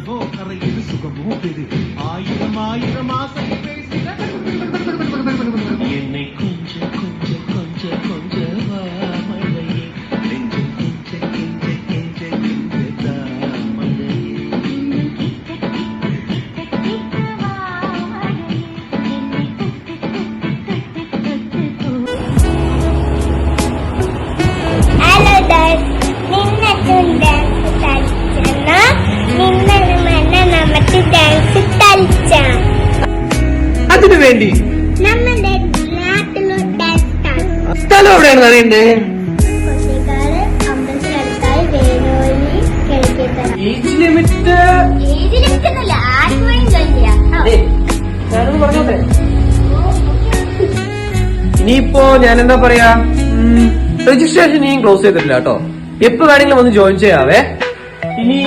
കനവോ കറയില് സുഖമോ പെരു ആയിരം ആയിരം ആസൈ എന്നെ കൊഞ്ച കൊഞ്ച കൊഞ്ച കൊഞ്ച മഴയെ നെഞ്ചു കെഞ്ച കെഞ്ച കെഞ്ച കെഞ്ച മഴയെ അതിനു വേണ്ടി സ്ഥലം എവിടെയാണ് അറിയണ്ടേ? ഏജ് ലിമിറ്റ് പറഞ്ഞോട്ടെ. ഇനിയിപ്പോ ഞാൻ എന്താ പറയാ, രജിസ്ട്രേഷൻ ഇനിയും ക്ലോസ് ചെയ്തിട്ടില്ല കേട്ടോ. എപ്പോ വേണമെങ്കിലും ഒന്ന് ജോയിൻ ചെയ്യാവേ. ഇനി